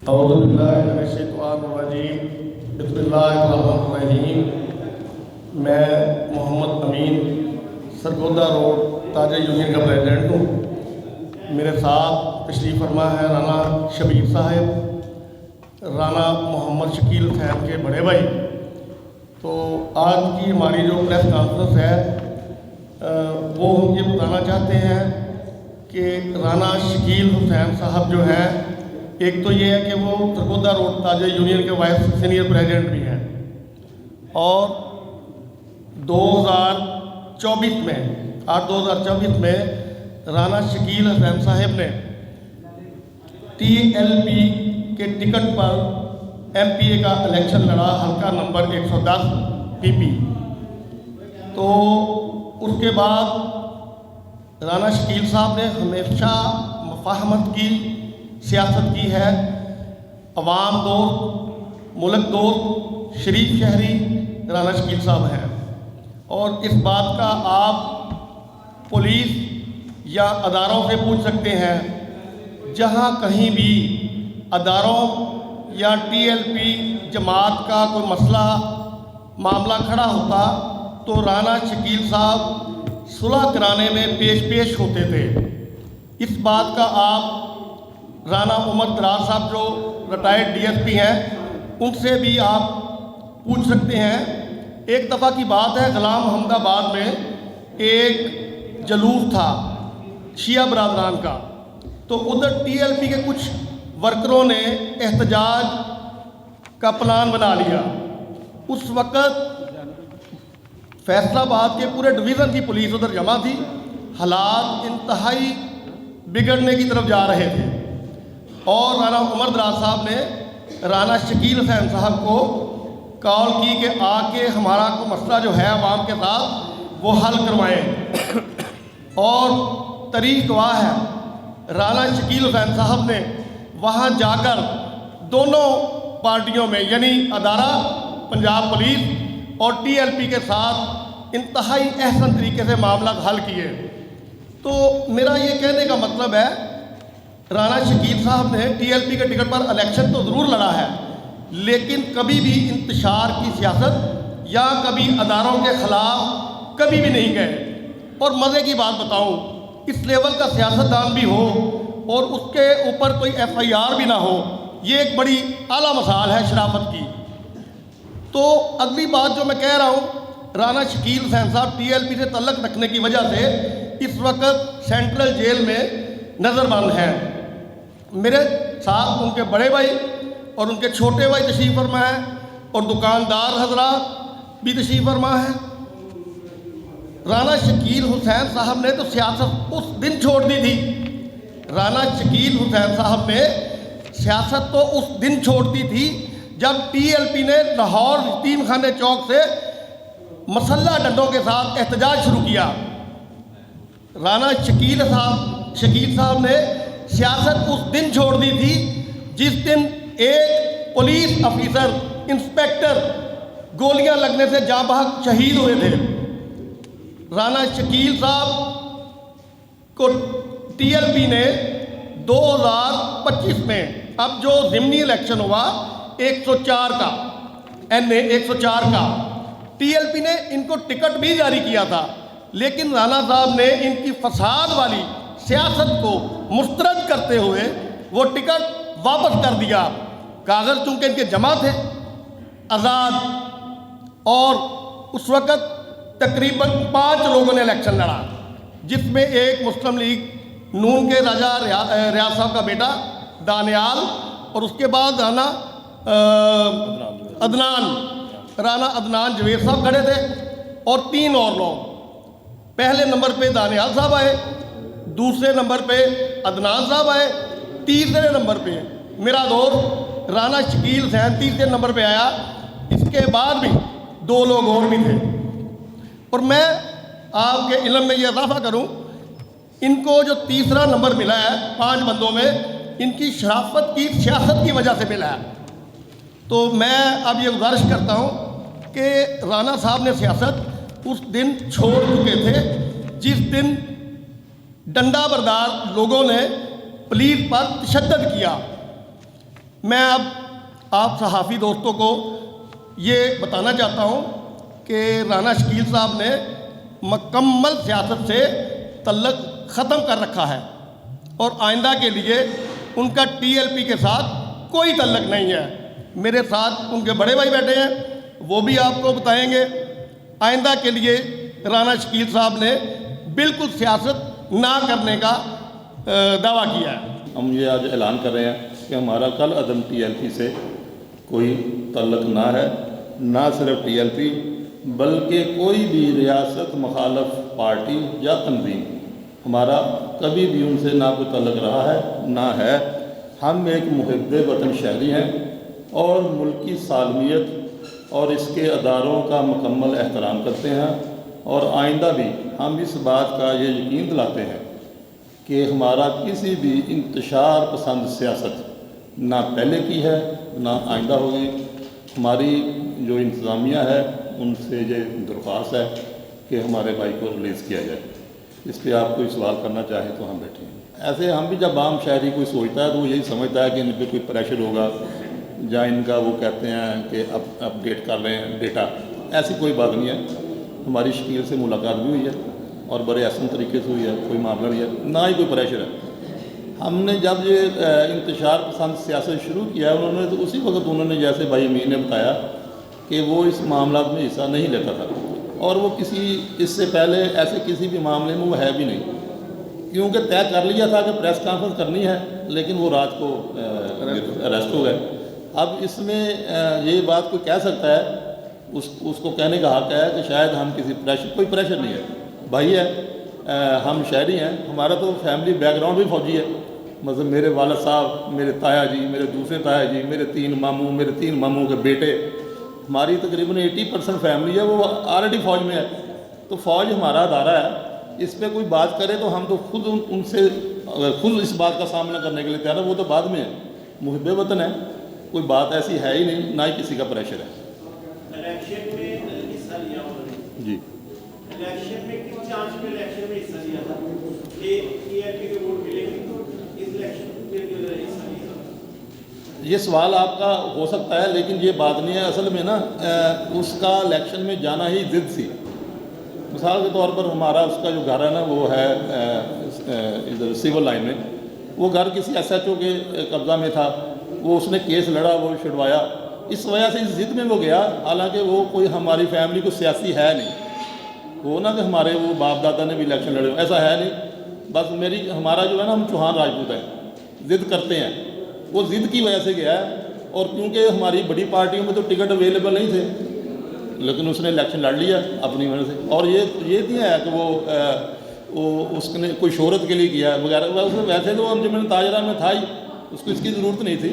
اعوذ باللہ من الشیطان الرجیم بسم اللہ الرحمن الرحیم۔ میں محمد امین سرگودا روڈ تاجر یونین کا پریزیڈنٹ ہوں۔ میرے ساتھ تشریف فرما ہے رانا شبیر صاحب، رانا محمد شکیل حسین کے بڑے بھائی۔ تو آج کی ہماری جو پریس کانفرنس ہے وہ ہم یہ بتانا چاہتے ہیں کہ رانا شکیل حسین صاحب جو ہے، ایک تو یہ ہے کہ وہ سرگودا روڈ تاجر یونین کے وائس سینئر پریزیڈنٹ بھی ہیں، اور 2024 میں رانا شکیل حسین صاحب نے TLP کے ٹکٹ پر MPA کا الیکشن لڑا، حلقہ نمبر 110 PP۔ تو اس کے بعد رانا شکیل صاحب نے ہمیشہ مفاہمت کی سیاست کی ہے، عوام دوست، ملک دوست، شریف شہری رانا شکیل صاحب ہیں۔ اور اس بات کا آپ پولیس یا اداروں سے پوچھ سکتے ہیں، جہاں کہیں بھی اداروں یا TLP جماعت کا کوئی مسئلہ معاملہ کھڑا ہوتا تو رانا شکیل صاحب صلح کرانے میں پیش ہوتے تھے۔ اس بات کا آپ رانا عمر دراز صاحب جو ریٹائرڈ DSP ہیں ان سے بھی آپ پوچھ سکتے ہیں۔ ایک دفعہ کی بات ہے، غلام محمد آباد میں ایک جلوس تھا شیعہ برادران کا، تو ادھر TLP کے کچھ ورکروں نے احتجاج کا پلان بنا لیا۔ اس وقت فیصل آباد کے پورے ڈویژن کی پولیس ادھر جمع تھی، حالات انتہائی بگڑنے کی طرف جا رہے تھے، اور رانا عمر دراز صاحب نے رانا شکیل حسین صاحب کو کال کی کہ آ کے ہمارا کوئی مسئلہ جو ہے عوام کے ساتھ وہ حل کروائیں۔ اور تاریخ گواہ ہے، رانا شکیل حسین صاحب نے وہاں جا کر دونوں پارٹیوں میں یعنی ادارہ پنجاب پولیس اور TLP کے ساتھ انتہائی احسن طریقے سے معاملات حل کیے۔ تو میرا یہ کہنے کا مطلب ہے، رانا شکیل صاحب نے TLP کے ٹکٹ پر الیکشن تو ضرور لڑا ہے، لیکن کبھی بھی انتشار کی سیاست یا کبھی اداروں کے خلاف کبھی بھی نہیں گئے۔ اور مزے کی بات بتاؤں، اس لیول کا سیاستدان بھی ہو اور اس کے اوپر کوئی FIR بھی نہ ہو، یہ ایک بڑی اعلیٰ مثال ہے شرافت کی۔ تو اگلی بات جو میں کہہ رہا ہوں، رانا شکیل حسین صاحب TLP سے تعلق رکھنے کی وجہ سے اس وقت سینٹرل جیل میں نظر بند ہیں۔ میرے ساتھ ان کے بڑے بھائی اور ان کے چھوٹے بھائی تشریف فرما ہیں، اور دکاندار حضرات بھی تشریف فرما ہیں۔ رانا شکیل حسین صاحب نے تو سیاست اس دن چھوڑ دی تھی، رانا شکیل حسین صاحب نے سیاست تو اس دن چھوڑ دی تھی جب TLP نے لاہور یتیم خانے چوک سے مسلح ڈنڈوں کے ساتھ احتجاج شروع کیا۔ رانا شکیل صاحب نے سیاست اس دن چھوڑ دی تھی جس دن ایک پولیس افیسر انسپیکٹر گولیاں لگنے سے جاں بحق شہید ہوئے تھے۔ رانا شکیل صاحب کو TLP نے 2025 میں اب جو ضمنی الیکشن ہوا 104 کا NA 104 کا، TLP نے ان کو ٹکٹ بھی جاری کیا تھا، لیکن رانا صاحب نے ان کی فساد والی سیاست کو مسترد کرتے ہوئے وہ ٹکٹ واپس کر دیا۔ کاغذ چونکہ ان کے جمع تھے، آزاد، اور اس وقت تقریباً 5 لوگوں نے الیکشن لڑا، جس میں ایک مسلم لیگ نون کے راجہ ریاض صاحب کا بیٹا دانیال، اور اس کے بعد رانا عدنان جوید صاحب کھڑے تھے، اور 3 اور لوگ۔ پہلے نمبر پہ دانیال صاحب آئے، دوسرے نمبر پہ عدنان صاحب آئے، تیسرے نمبر پہ میرا دوست رانا شکیل حسین تیسرے نمبر پہ آیا۔ اس کے بعد بھی 2 لوگ اور بھی تھے۔ اور میں آپ کے علم میں یہ اضافہ کروں، ان کو جو تیسرا نمبر ملا ہے 5 بندوں میں، ان کی شرافت کی سیاست کی وجہ سے ملا ہے۔ تو میں اب یہ گزارش کرتا ہوں کہ رانا صاحب نے سیاست اس دن چھوڑ چکے تھے جس دن ڈنڈا بردار لوگوں نے پولیس پر تشدد کیا۔ میں اب آپ صحافی دوستوں کو یہ بتانا چاہتا ہوں کہ رانا شکیل صاحب نے مکمل سیاست سے تعلق ختم کر رکھا ہے اور آئندہ کے لیے ان کا TLP کے ساتھ کوئی تعلق نہیں ہے۔ میرے ساتھ ان کے بڑے بھائی بیٹھے ہیں، وہ بھی آپ کو بتائیں گے۔ آئندہ کے لیے رانا شکیل صاحب نے بالکل سیاست نہ کرنے کا دعویٰ کیا ہے۔ ہم یہ آج اعلان کر رہے ہیں کہ ہمارا کل عدم TLP سے کوئی تعلق نہ ہے، نہ صرف TLP بلکہ کوئی بھی ریاست مخالف پارٹی یا تنظیم، ہمارا کبھی بھی ان سے نہ کوئی تعلق رہا ہے نہ ہے۔ ہم ایک محب وطن شہری ہیں اور ملک کی سالمیت اور اس کے اداروں کا مکمل احترام کرتے ہیں، اور آئندہ بھی ہم اس بات کا یہ یقین دلاتے ہیں کہ ہمارا کسی بھی انتشار پسند سیاست نہ پہلے کی ہے نہ آئندہ ہوگی۔ ہماری جو انتظامیہ ہے ان سے یہ درخواست ہے کہ ہمارے بھائی کو ریلیز کیا جائے۔ اس پہ آپ کوئی سوال کرنا چاہیں تو ہم بیٹھے ہیں۔ ایسے ہم بھی جب عام شہری کوئی سوچتا ہے تو وہ یہی سمجھتا ہے کہ ان پہ کوئی پریشر ہوگا یا ان کا وہ کہتے ہیں کہ اب اپڈیٹ کر رہے ہیں ڈیٹا، ایسی کوئی بات نہیں ہے۔ ہماری شکیل سے ملاقات بھی ہوئی ہے اور بڑے احسن طریقے سے ہوئی ہے، کوئی معاملہ نہیں ہے، نہ ہی کوئی پریشر ہے۔ ہم نے جب یہ انتشار پسند سیاست شروع کیا ہے انہوں نے تو اسی وقت انہوں نے جیسے بھائی امین نے بتایا کہ وہ اس معاملات میں حصہ نہیں لیتا تھا، اور وہ اس سے پہلے ایسے کسی بھی معاملے میں وہ ہے بھی نہیں، کیونکہ طے کر لیا تھا کہ پریس کانفرنس کرنی ہے، لیکن وہ رات کو اریسٹ ہو گئے۔ اب اس میں یہ بات کوئی کہہ سکتا ہے، اس کو کہنے کا حق ہے کہ شاید ہم کوئی پریشر نہیں ہے، بھائی ہے، ہم شہری ہیں، ہمارا تو فیملی بیک گراؤنڈ بھی فوجی ہے۔ مثلا میرے والد صاحب، میرے تایا جی، میرے دوسرے تایا جی، میرے تین ماموں کے بیٹے، ہماری تقریباً 80% فیملی ہے وہ آلریڈی فوج میں ہے۔ تو فوج ہمارا ادارہ ہے، اس پہ کوئی بات کرے تو ہم تو خود ان سے خود اس بات کا سامنا کرنے کے لیے تیار ہے، وہ تو بعد میں ہے، محب وطن ہے، کوئی بات ایسی ہے ہی نہیں، نہ ہی کسی کا پریشر ہے۔ الیکشن میں حصہ لیا جی، الیکشن میں کس چانس میں الیکشن میں حصہ لیا تھا کہ TLP کے ووٹ ملے گی تو اس الیکشن میں حصہ لیا؟ یہ سوال آپ کا ہو سکتا ہے، لیکن یہ بات نہیں ہے۔ اصل میں نا اس کا الیکشن میں جانا ہی ضد سی۔ مثال کے طور پر ہمارا اس کا جو گھر ہے نا وہ ہے ادھر سول لائن میں، وہ گھر کسی SHO کے قبضہ میں تھا، وہ اس نے کیس لڑا، وہ چھڑوایا، اس وجہ سے اس ضد میں وہ گیا، حالانکہ وہ کوئی ہماری فیملی کو سیاسی ہے نہیں، وہ نہ کہ ہمارے وہ باپ دادا نے بھی الیکشن لڑے، ایسا ہے نہیں۔ بس ہمارا جو ہے نا ہم چوہان راجپوت ہیں، ضد کرتے ہیں، وہ ضد کی وجہ سے گیا ہے، اور کیونکہ ہماری بڑی پارٹیوں میں تو ٹکٹ اویلیبل نہیں تھے، لیکن اس نے الیکشن لڑ لیا اپنی وجہ سے۔ اور یہ نہیں ہے کہ وہ اس نے کوئی شہرت کے لیے کیا وغیرہ، ویسے تو انجمن تاجرہ میں تھا ہی، اس کو اس کی ضرورت نہیں تھی۔